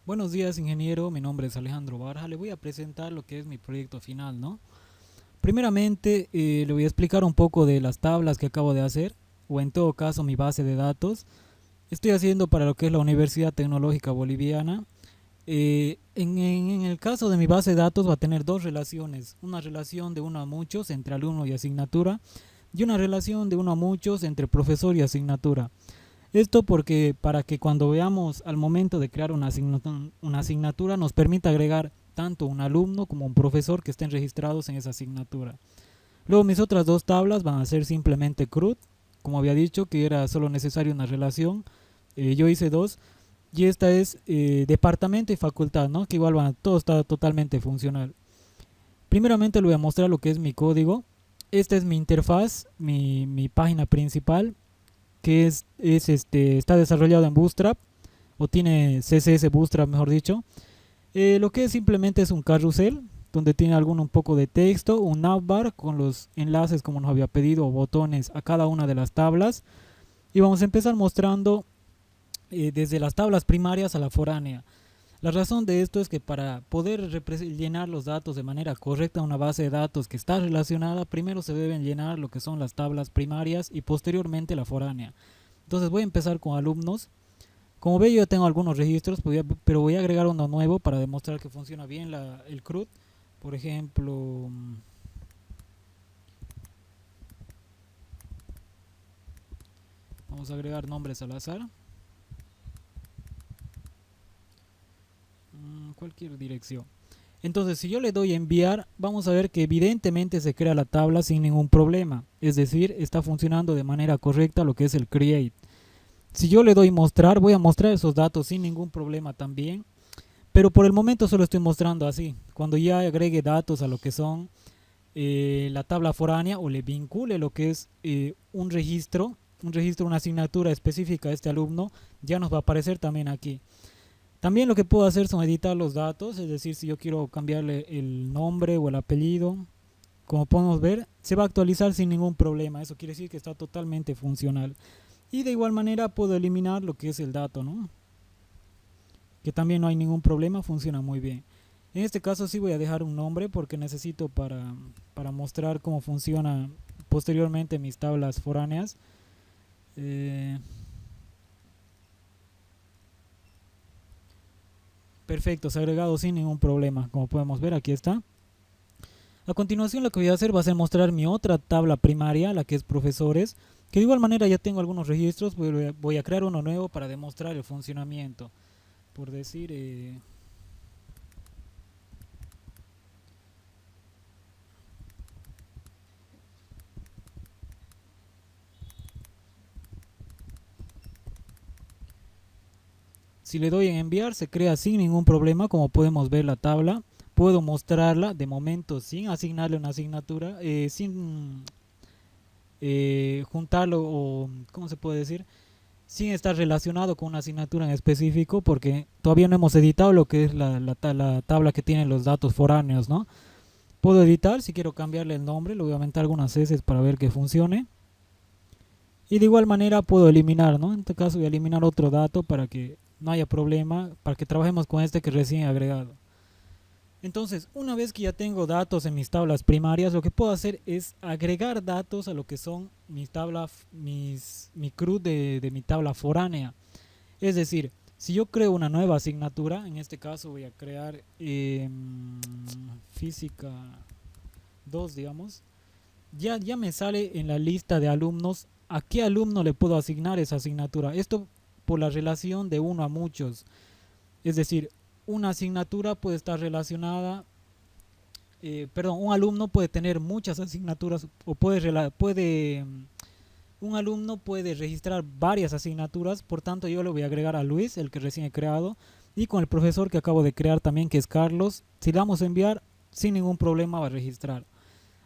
Buenos días, ingeniero. Mi nombre es Alejandro Barja. Le voy a presentar lo que es mi proyecto final, ¿no? Primeramente, le voy a explicar un poco de las tablas que acabo de hacer, o en todo caso mi base de datos. Estoy haciendo para lo que es la Universidad Tecnológica Boliviana. En el caso de mi base de datos va a tener dos relaciones, una relación de uno a muchos entre alumno y asignatura y una relación de uno a muchos entre profesor y asignatura. Esto porque para que cuando veamos al momento de crear una asignatura nos permita agregar tanto un alumno como un profesor que estén registrados en esa asignatura. Luego mis otras dos tablas van a ser simplemente CRUD, como había dicho que era solo necesario una relación. Yo hice dos y esta es departamento y facultad, ¿no? Que igual todo está totalmente funcional. Primeramente le voy a mostrar lo que es mi código. Esta es mi interfaz, mi página principal que está desarrollado en Bootstrap o tiene CSS Bootstrap, mejor dicho. Lo que es simplemente es un carrusel donde tiene un poco de texto, un navbar con los enlaces como nos había pedido o botones a cada una de las tablas y vamos a empezar mostrando desde las tablas primarias a la foránea. La razón de esto es que para poder llenar los datos de manera correcta a una base de datos que está relacionada, primero se deben llenar lo que son las tablas primarias y posteriormente la foránea. Entonces voy a empezar con alumnos. Como ve, yo ya tengo algunos registros, pero voy a agregar uno nuevo para demostrar que funciona bien el CRUD. Por ejemplo, vamos a agregar nombres al azar. Cualquier dirección. Entonces, si yo le doy enviar, vamos a ver que evidentemente se crea la tabla sin ningún problema. Es decir, está funcionando de manera correcta lo que es el create. Si yo le doy mostrar, voy a mostrar esos datos sin ningún problema también. Pero por el momento solo estoy mostrando así. Cuando ya agregue datos a lo que son la tabla foránea o le vincule lo que es un registro, una asignatura específica a este alumno, ya nos va a aparecer también aquí. También lo que puedo hacer son editar los datos, es decir, si yo quiero cambiarle el nombre o el apellido, como podemos ver, se va a actualizar sin ningún problema. Eso quiere decir que está totalmente funcional. Y de igual manera puedo eliminar lo que es el dato, ¿no? Que también no hay ningún problema, funciona muy bien. En este caso sí voy a dejar un nombre porque necesito para mostrar cómo funciona posteriormente mis tablas foráneas. Eh, Perfecto, se ha agregado sin ningún problema. Como podemos ver, aquí está. A continuación lo que voy a hacer va a ser mostrar mi otra tabla primaria, la que es profesores, que de igual manera ya tengo algunos registros, voy a crear uno nuevo para demostrar el funcionamiento. Por decir, si le doy en enviar se crea sin ningún problema, como podemos ver la tabla. Puedo mostrarla de momento sin asignarle una asignatura, sin juntarlo o, ¿cómo se puede decir? Sin estar relacionado con una asignatura en específico, porque todavía no hemos editado lo que es la tabla que tiene los datos foráneos, ¿no? Puedo editar, si quiero cambiarle el nombre, le voy a aumentar algunas heces para ver que funcione. Y de igual manera puedo eliminar, ¿no? En este caso voy a eliminar otro dato para que no haya problema, para que trabajemos con este que recién he agregado. Entonces, una vez que ya tengo datos en mis tablas primarias, lo que puedo hacer es agregar datos a lo que son mis tablas, mi CRUD de mi tabla foránea. Es decir, si yo creo una nueva asignatura, en este caso voy a crear física 2, digamos, ya me sale en la lista de alumnos a qué alumno le puedo asignar esa asignatura. Esto por la relación de uno a muchos. Es decir, una asignatura puede estar relacionada, perdón, un alumno puede tener muchas asignaturas o un alumno puede registrar varias asignaturas, por tanto yo le voy a agregar a Luis, el que recién he creado, y con el profesor que acabo de crear también, que es Carlos. Si le damos a enviar, sin ningún problema va a registrar.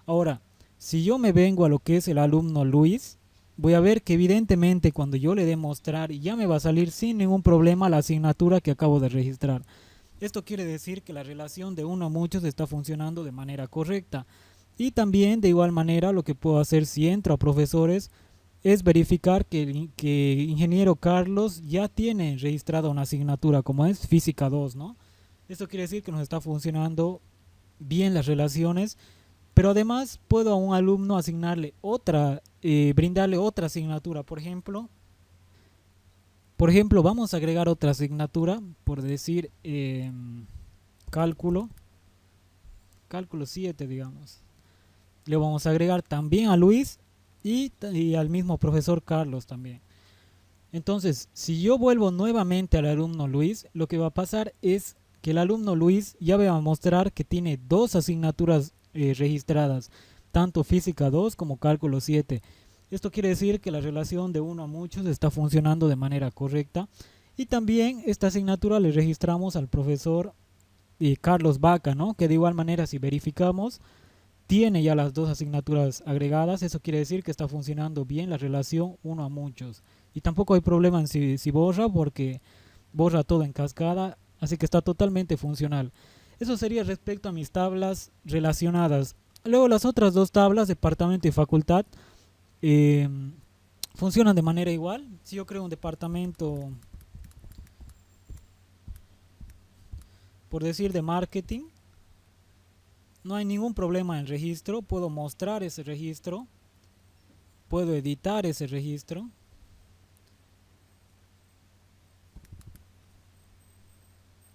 Ahora, si yo me vengo a lo que es el alumno Luis, voy a ver que evidentemente cuando yo le dé mostrar ya me va a salir sin ningún problema la asignatura que acabo de registrar. Esto quiere decir que la relación de uno a muchos está funcionando de manera correcta. Y también de igual manera lo que puedo hacer si entro a profesores es verificar que ingeniero Carlos ya tiene registrada una asignatura como es Física 2, ¿no? Esto quiere decir que nos está funcionando bien las relaciones, pero además puedo a un alumno asignarle otra, brindarle otra asignatura. Por ejemplo, vamos a agregar otra asignatura, por decir cálculo, cálculo 7, digamos. Le vamos a agregar también a Luis y al mismo profesor Carlos también. Entonces, si yo vuelvo nuevamente al alumno Luis, lo que va a pasar es que el alumno Luis ya va a mostrar que tiene dos asignaturas registradas, tanto física 2 como cálculo 7. Esto quiere decir que la relación de uno a muchos está funcionando de manera correcta. Y también esta asignatura le registramos al profesor Carlos Vaca, ¿no? Que de igual manera, si verificamos, tiene ya las dos asignaturas agregadas. Eso quiere decir que está funcionando bien la relación uno a muchos. Y tampoco hay problema en si borra, porque borra todo en cascada, así que está totalmente funcional. Eso sería respecto a mis tablas relacionadas. Luego las otras dos tablas, departamento y facultad, eh, funcionan de manera igual. Si yo creo un departamento, por decir, de marketing, no hay ningún problema en registro. Puedo mostrar ese registro, puedo editar ese registro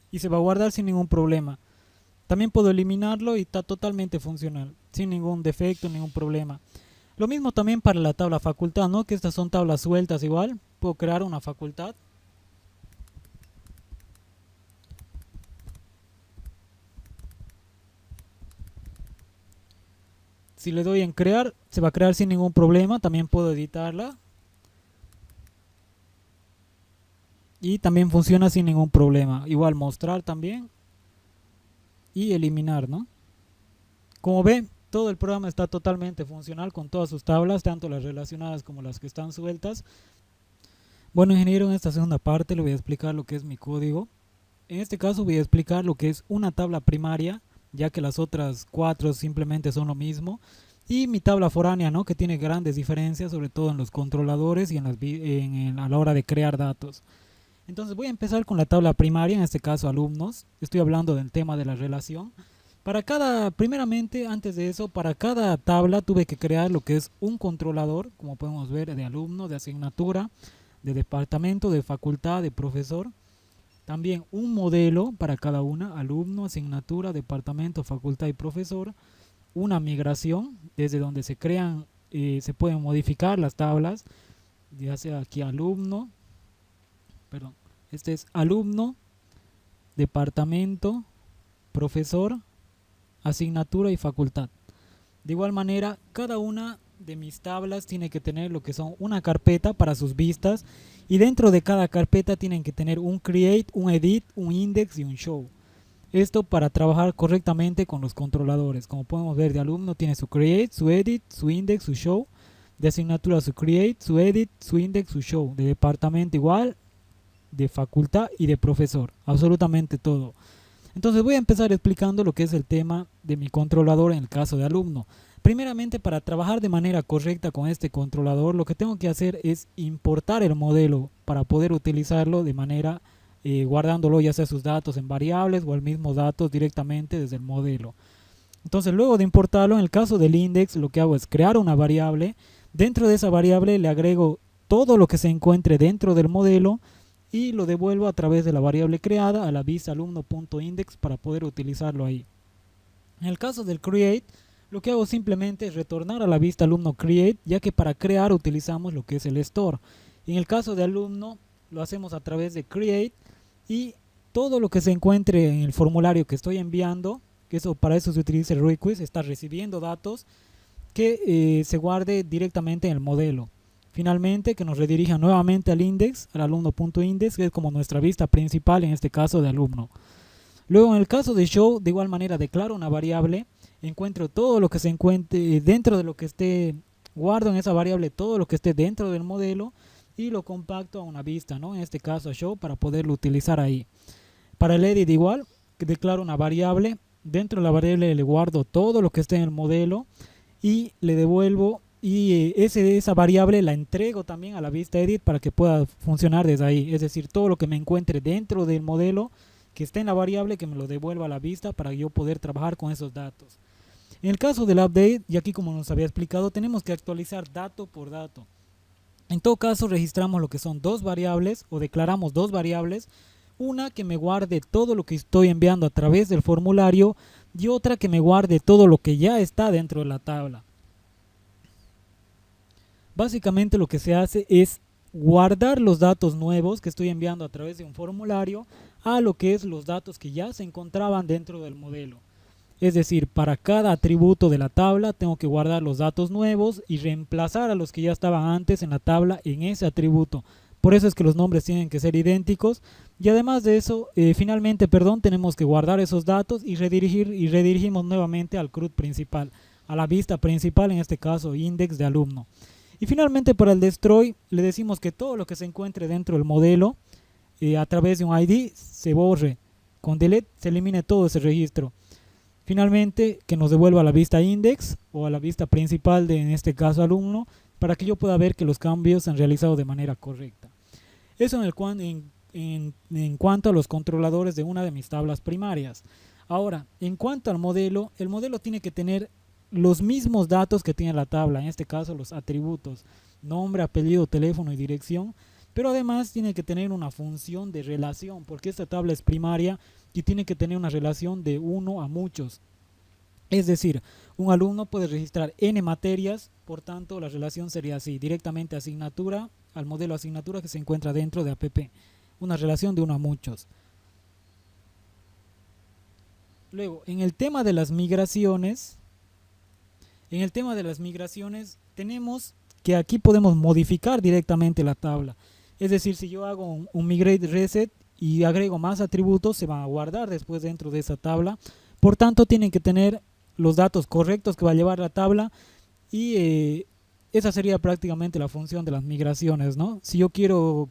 y se va a guardar sin ningún problema. También puedo eliminarlo y está totalmente funcional, sin ningún defecto, ningún problema. Lo mismo también para la tabla facultad, ¿no? Que estas son tablas sueltas igual. Puedo crear una facultad. Si le doy en crear, se va a crear sin ningún problema. También puedo editarla. Y también funciona sin ningún problema. Igual mostrar también. Y eliminar, ¿no? Como ven, todo el programa está totalmente funcional con todas sus tablas, tanto las relacionadas como las que están sueltas. Bueno, ingeniero, en esta segunda parte le voy a explicar lo que es mi código. En este caso voy a explicar lo que es una tabla primaria, ya que las otras cuatro simplemente son lo mismo. Y mi tabla foránea, ¿no? Que tiene grandes diferencias, sobre todo en los controladores y a la hora de crear datos. Entonces voy a empezar con la tabla primaria, en este caso alumnos. Estoy hablando del tema de la relación. Primeramente, antes de eso, para cada tabla tuve que crear lo que es un controlador, como podemos ver, de alumno, de asignatura, de departamento, de facultad, de profesor. También un modelo para cada una, alumno, asignatura, departamento, facultad y profesor. Una migración, desde donde se pueden modificar las tablas, ya sea aquí alumno, perdón, este es alumno, departamento, profesor, asignatura y facultad. De igual manera, cada una de mis tablas tiene que tener lo que son una carpeta para sus vistas, y dentro de cada carpeta tienen que tener un create, un edit, un index y un show. Esto para trabajar correctamente con los controladores. Como podemos ver, de alumno tiene su create, su edit, su index, su show. De asignatura su create, su edit, su index, su show. De departamento igual, de facultad y de profesor. Absolutamente todo. Entonces voy a empezar explicando lo que es el tema de mi controlador en el caso de alumno. Primeramente, para trabajar de manera correcta con este controlador, lo que tengo que hacer es importar el modelo para poder utilizarlo de manera guardándolo ya sea sus datos en variables o el mismo datos directamente desde el modelo. Entonces, luego de importarlo, en el caso del index, lo que hago es crear una variable. Dentro de esa variable le agrego todo lo que se encuentre dentro del modelo y lo devuelvo a través de la variable creada a la vista alumno.index para poder utilizarlo ahí. En el caso del create, lo que hago simplemente es retornar a la vista alumno create, ya que para crear utilizamos lo que es el store. En el caso de alumno lo hacemos a través de create, y todo lo que se encuentre en el formulario que estoy enviando, para eso se utiliza el request, está recibiendo datos que se guarde directamente en el modelo. Finalmente, que nos redirija nuevamente al index, al alumno.index, que es como nuestra vista principal en este caso de alumno. Luego, en el caso de show, de igual manera declaro una variable, encuentro todo lo que se encuentre dentro de lo que esté, guardo en esa variable todo lo que esté dentro del modelo y lo compacto a una vista, ¿no? En este caso a show, para poderlo utilizar ahí. Para el edit igual, que declaro una variable, dentro de la variable le guardo todo lo que esté en el modelo y le devuelvo y esa variable la entrego también a la vista edit para que pueda funcionar desde ahí. Es decir, todo lo que me encuentre dentro del modelo que esté en la variable, que me lo devuelva a la vista para yo poder trabajar con esos datos. En el caso del update, y aquí como nos había explicado, tenemos que actualizar dato por dato. En todo caso, registramos lo que son dos variables o declaramos dos variables, una que me guarde todo lo que estoy enviando a través del formulario y otra que me guarde todo lo que ya está dentro de la tabla. Básicamente lo que se hace es guardar los datos nuevos que estoy enviando a través de un formulario a lo que es los datos que ya se encontraban dentro del modelo. Es decir, para cada atributo de la tabla tengo que guardar los datos nuevos y reemplazar a los que ya estaban antes en la tabla en ese atributo. Por eso es que los nombres tienen que ser idénticos. Y además de eso, finalmente, tenemos que guardar esos datos y redirigimos nuevamente al CRUD principal, a la vista principal, en este caso index de alumno. Y finalmente para el destroy le decimos que todo lo que se encuentre dentro del modelo a través de un ID se borre. Con delete se elimine todo ese registro. Finalmente, que nos devuelva a la vista index o a la vista principal de, en este caso, alumno, para que yo pueda ver que los cambios se han realizado de manera correcta. Eso en cuanto a los controladores de una de mis tablas primarias. Ahora, en cuanto al modelo, el modelo tiene que tener los mismos datos que tiene la tabla, en este caso los atributos, nombre, apellido, teléfono y dirección, pero además tiene que tener una función de relación, porque esta tabla es primaria y tiene que tener una relación de uno a muchos. Es decir, un alumno puede registrar n materias, por tanto la relación sería así, directamente asignatura al modelo asignatura que se encuentra dentro de APP, una relación de uno a muchos. Luego, en el tema de las migraciones, tenemos que aquí podemos modificar directamente la tabla. Es decir, si yo hago un migrate reset y agrego más atributos, se van a guardar después dentro de esa tabla. Por tanto, tienen que tener los datos correctos que va a llevar la tabla y esa sería prácticamente la función de las migraciones, ¿no? Si yo quiero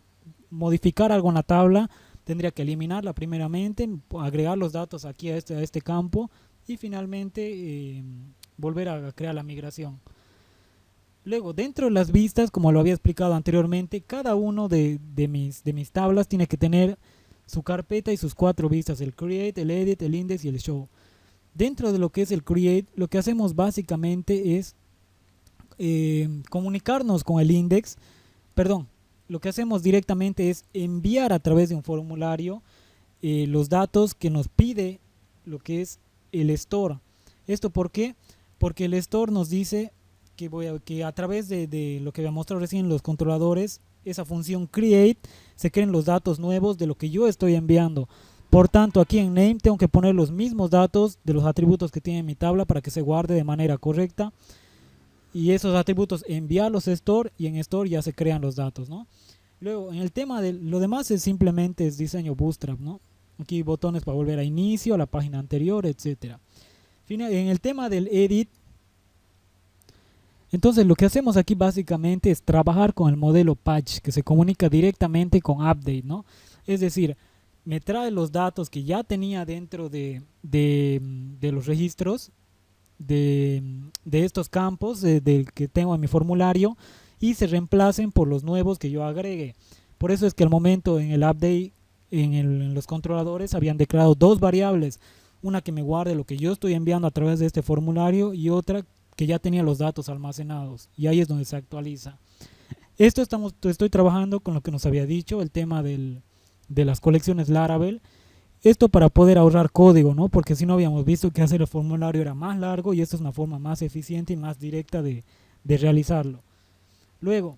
modificar algo en la tabla, tendría que eliminarla primeramente, agregar los datos aquí a este campo y finalmente volver a crear la migración. Luego, dentro de las vistas, como lo había explicado anteriormente, cada uno de mis tablas tiene que tener su carpeta y sus 4 vistas, el create, el edit, el index y el show. Dentro de lo que es el create, lo que hacemos básicamente es comunicarnos con el index, lo que hacemos directamente es enviar a través de un formulario los datos que nos pide lo que es el store. ¿Esto por qué? Porque el store nos dice que a través de lo que había mostrado recién los controladores, esa función create, se creen los datos nuevos de lo que yo estoy enviando. Por tanto, aquí en name tengo que poner los mismos datos de los atributos que tiene mi tabla para que se guarde de manera correcta. Y esos atributos enviarlos a store y en store ya se crean los datos, ¿no? Luego, en el tema de lo demás simplemente es diseño Bootstrap, ¿no? Aquí botones para volver a inicio, a la página anterior, etcétera. En el tema del edit, entonces lo que hacemos aquí básicamente es trabajar con el modelo patch que se comunica directamente con update, ¿no? Es decir, me trae los datos que ya tenía dentro de los registros de estos campos del que tengo en mi formulario y se reemplacen por los nuevos que yo agregue. Por eso es que al momento en el update en los controladores habían declarado dos variables, una que me guarde lo que yo estoy enviando a través de este formulario y otra que ya tenía los datos almacenados, y ahí es donde se actualiza. Estoy trabajando con lo que nos había dicho, el tema de las colecciones Laravel. Esto para poder ahorrar código, ¿no? Porque si no habíamos visto que hacer el formulario era más largo y esta es una forma más eficiente y más directa de realizarlo. Luego,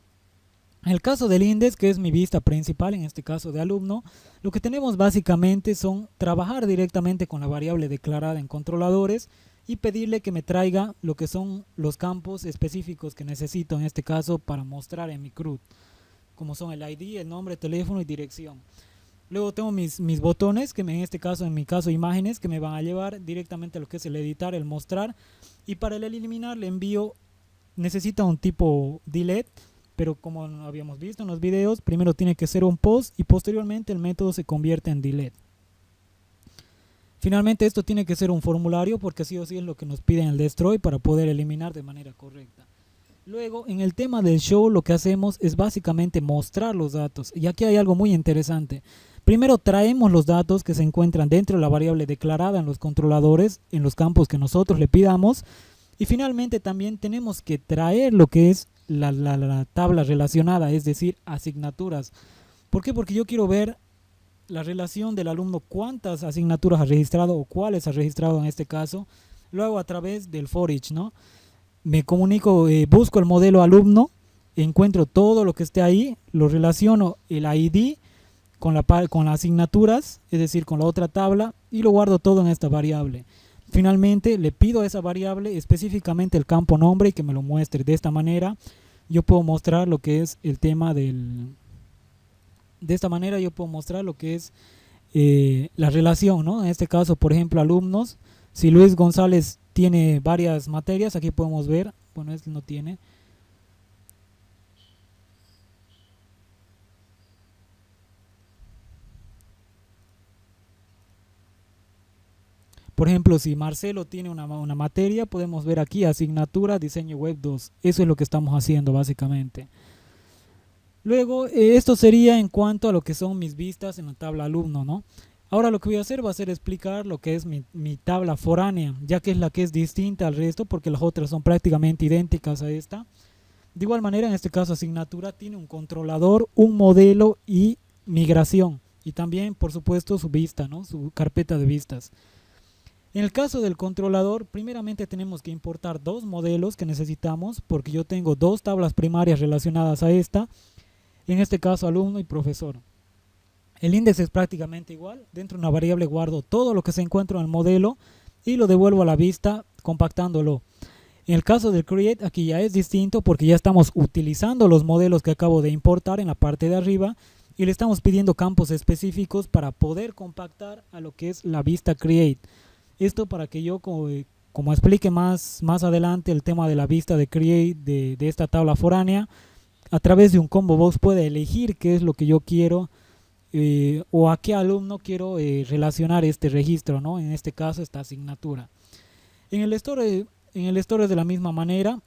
en el caso del index, que es mi vista principal, en este caso de alumno, lo que tenemos básicamente son trabajar directamente con la variable declarada en controladores y pedirle que me traiga lo que son los campos específicos que necesito en este caso para mostrar en mi CRUD, como son el ID, el nombre, teléfono y dirección. Luego tengo mis botones, que en mi caso imágenes, que me van a llevar directamente a lo que es el editar, el mostrar, y para el eliminar le envío, necesita un tipo delete, pero como habíamos visto en los videos, primero tiene que ser un post y posteriormente el método se convierte en delete. Finalmente esto tiene que ser un formulario porque sí o sí es lo que nos pide en el destroy para poder eliminar de manera correcta. Luego, en el tema del show, lo que hacemos es básicamente mostrar los datos. Y aquí hay algo muy interesante. Primero traemos los datos que se encuentran dentro de la variable declarada en los controladores, en los campos que nosotros le pidamos. Y finalmente también tenemos que traer lo que es la tabla relacionada, es decir, asignaturas. ¿Por qué? Porque yo quiero ver la relación del alumno, cuántas asignaturas ha registrado o cuáles ha registrado en este caso. Lo hago a través del for each, ¿no? Me comunico, busco el modelo alumno, encuentro todo lo que esté ahí, lo relaciono el ID con las asignaturas, es decir, con la otra tabla, y lo guardo todo en esta variable. Finalmente le pido a esa variable específicamente el campo nombre y que me lo muestre. De esta manera yo puedo mostrar lo que es el tema del... De esta manera yo puedo mostrar lo que es la relación, ¿no? En este caso, por ejemplo, alumnos. Si Luis González tiene varias materias, aquí podemos ver, bueno, él no tiene. Por ejemplo, si Marcelo tiene una materia, podemos ver aquí asignatura diseño web 2. Eso es lo que estamos haciendo básicamente. Luego, esto sería en cuanto a lo que son mis vistas en la tabla alumno, ¿no? Ahora lo que voy a hacer va a ser explicar lo que es mi tabla foránea, ya que es la que es distinta al resto porque las otras son prácticamente idénticas a esta. De igual manera, en este caso asignatura tiene un controlador, un modelo y migración. Y también, por supuesto, su vista, ¿no? Su carpeta de vistas. En el caso del controlador, primeramente tenemos que importar dos modelos que necesitamos porque yo tengo dos tablas primarias relacionadas a esta, en este caso alumno y profesor. El índice es prácticamente igual, dentro de una variable guardo todo lo que se encuentra en el modelo y lo devuelvo a la vista compactándolo. En el caso del create aquí ya es distinto porque ya estamos utilizando los modelos que acabo de importar en la parte de arriba y le estamos pidiendo campos específicos para poder compactar a lo que es la vista create. Esto para que yo, como explique más adelante el tema de la vista de create de esta tabla foránea, a través de un combo box puede elegir qué es lo que yo quiero o a qué alumno quiero relacionar este registro, ¿no? En este caso esta asignatura. En el store de la misma manera,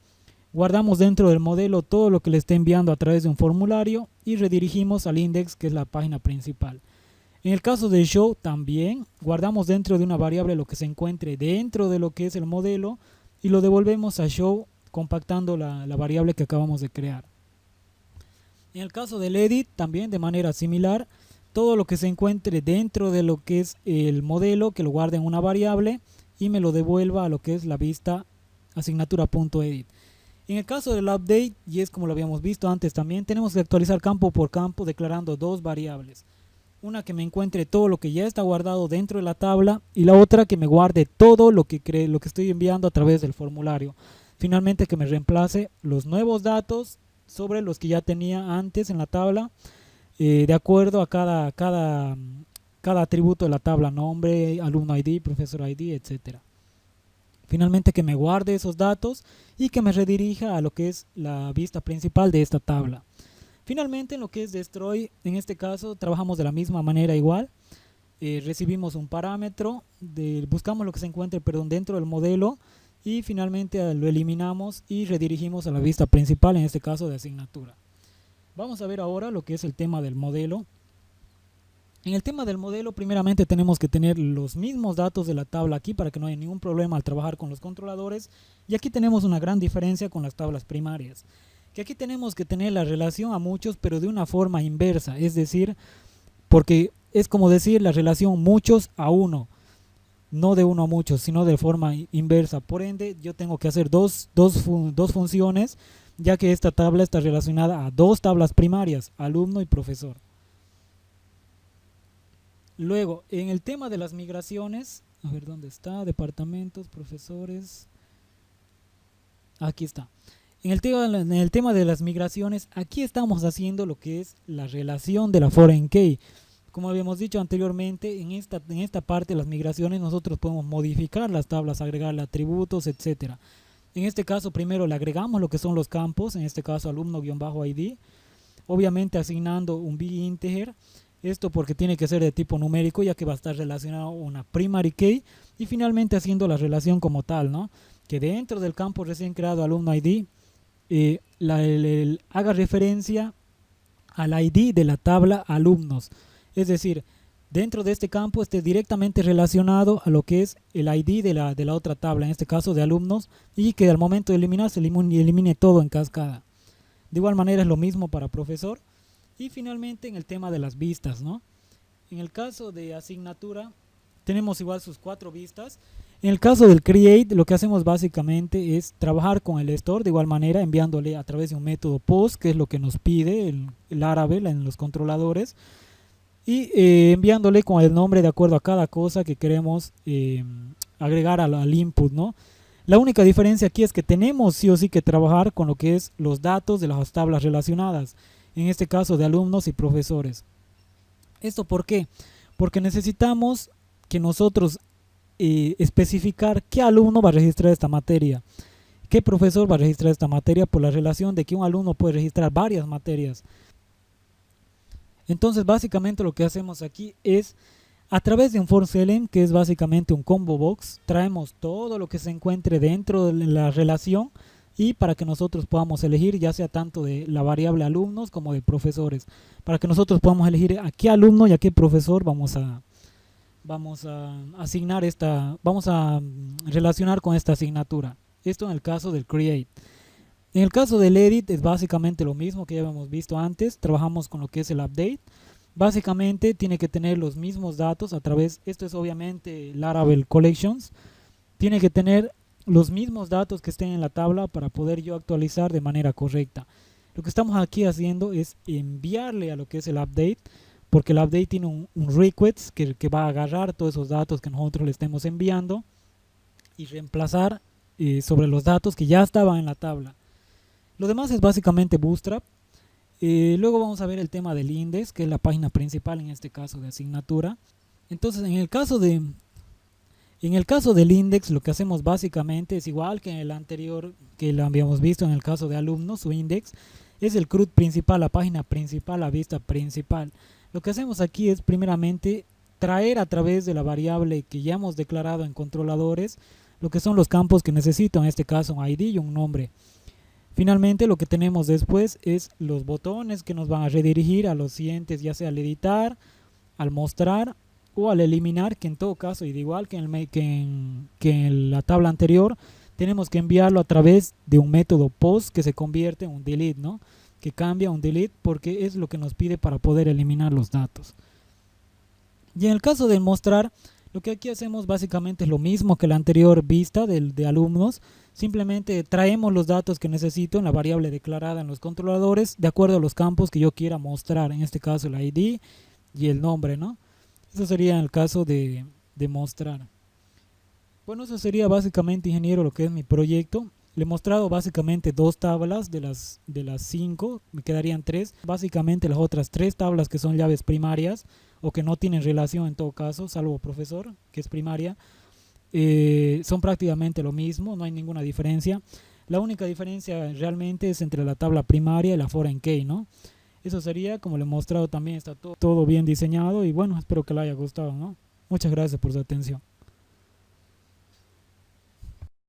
guardamos dentro del modelo todo lo que le esté enviando a través de un formulario y redirigimos al index, que es la página principal. En el caso del show también guardamos dentro de una variable lo que se encuentre dentro de lo que es el modelo y lo devolvemos a show compactando la variable que acabamos de crear. En el caso del edit también de manera similar, todo lo que se encuentre dentro de lo que es el modelo que lo guarde en una variable y me lo devuelva a lo que es la vista asignatura.edit. En el caso del update, y es como lo habíamos visto antes también, tenemos que actualizar campo por campo declarando dos variables. Una que me encuentre todo lo que ya está guardado dentro de la tabla y la otra que me guarde todo lo que estoy enviando a través del formulario. Finalmente que me reemplace los nuevos datos sobre los que ya tenía antes en la tabla de acuerdo a cada atributo de la tabla, nombre, alumno ID, profesor ID, etcétera. Finalmente que me guarde esos datos y que me redirija a lo que es la vista principal de esta tabla. Finalmente en lo que es destroy, en este caso trabajamos de la misma manera igual. Recibimos un parámetro, buscamos lo que se encuentre dentro del modelo y finalmente lo eliminamos y redirigimos a la vista principal, en este caso de asignatura. Vamos a ver ahora lo que es el tema del modelo. En el tema del modelo primeramente tenemos que tener los mismos datos de la tabla aquí para que no haya ningún problema al trabajar con los controladores, y aquí tenemos una gran diferencia con las tablas primarias, que aquí tenemos que tener la relación a muchos pero de una forma inversa, es decir, porque es como decir la relación muchos a uno, no de uno a muchos, sino de forma inversa. Por ende yo tengo que hacer dos funciones, ya que esta tabla está relacionada a dos tablas primarias, alumno y profesor. Luego, en el tema de las migraciones, a ver dónde está, departamentos, profesores, aquí está. En el tema de las migraciones, aquí estamos haciendo lo que es la relación de la foreign key. Como habíamos dicho anteriormente, en esta parte de las migraciones nosotros podemos modificar las tablas, agregarle atributos, etcétera. En este caso primero le agregamos lo que son los campos, en este caso alumno-id, obviamente asignando un big integer, esto porque tiene que ser de tipo numérico ya que va a estar relacionado a una primary key, y finalmente haciendo la relación como tal, ¿no? Que dentro del campo recién creado alumno ID haga referencia al ID de la tabla alumnos. Es decir, dentro de este campo esté directamente relacionado a lo que es el ID de la otra tabla, en este caso de alumnos, y que al momento de eliminar se elimine todo en cascada. De igual manera es lo mismo para profesor. Y finalmente en el tema de las vistas, ¿no? En el caso de asignatura tenemos igual sus 4 vistas. En el caso del create, lo que hacemos básicamente es trabajar con el store de igual manera, enviándole a través de un método post, que es lo que nos pide el Laravel en los controladores, y enviándole con el nombre de acuerdo a cada cosa que queremos agregar al input, ¿no? La única diferencia aquí es que tenemos sí o sí que trabajar con lo que es los datos de las tablas relacionadas, en este caso de alumnos y profesores. ¿Esto por qué? Porque necesitamos que nosotros especificar qué alumno va a registrar esta materia, qué profesor va a registrar esta materia, por la relación de que un alumno puede registrar varias materias. Entonces básicamente lo que hacemos aquí es a través de un forCLM, que es básicamente un combo box, traemos todo lo que se encuentre dentro de la relación y para que nosotros podamos elegir ya sea tanto de la variable alumnos como de profesores, para que nosotros podamos elegir a qué alumno y a qué profesor vamos a asignar vamos a relacionar con esta asignatura. Esto en el caso del create. En el caso del edit es básicamente lo mismo que ya habíamos visto antes. Trabajamos con lo que es el update. Básicamente tiene que tener los mismos datos a través, esto es obviamente Laravel Collections, tiene que tener los mismos datos que estén en la tabla para poder yo actualizar de manera correcta. Lo que estamos aquí haciendo es enviarle a lo que es el update, porque el update tiene un request que va a agarrar todos esos datos que nosotros le estemos enviando y reemplazar sobre los datos que ya estaban en la tabla. Lo demás es básicamente Bootstrap. Luego vamos a ver el tema del index, que es la página principal en este caso de asignatura. Entonces en el caso del index, lo que hacemos básicamente es igual que en el anterior que lo habíamos visto en el caso de alumnos. Su index es el CRUD principal, la página principal, la vista principal. Lo que hacemos aquí es primeramente traer a través de la variable que ya hemos declarado en controladores lo que son los campos que necesito, en este caso un ID y un nombre. Finalmente lo que tenemos después es los botones que nos van a redirigir a los siguientes, ya sea al editar, al mostrar o al eliminar, que en todo caso, y de igual que en la tabla anterior, tenemos que enviarlo a través de un método post que se convierte en un delete, ¿no? Que cambia un delete porque es lo que nos pide para poder eliminar los datos. Y en el caso de mostrar, lo que aquí hacemos básicamente es lo mismo que la anterior vista de alumnos. Simplemente traemos los datos que necesito en la variable declarada en los controladores de acuerdo a los campos que yo quiera mostrar, en este caso el ID y el nombre, ¿no? Eso sería en el caso de mostrar. Bueno, eso sería básicamente, ingeniero, lo que es mi proyecto. Le he mostrado básicamente 2 tablas de las 5, me quedarían 3. Básicamente las otras 3 tablas que son llaves primarias o que no tienen relación en todo caso, salvo profesor, que es primaria, son prácticamente lo mismo, no hay ninguna diferencia. La única diferencia realmente es entre la tabla primaria y la foreign key, ¿no? Eso sería, como le he mostrado también, está todo bien diseñado y bueno, espero que le haya gustado, ¿no? Muchas gracias por su atención.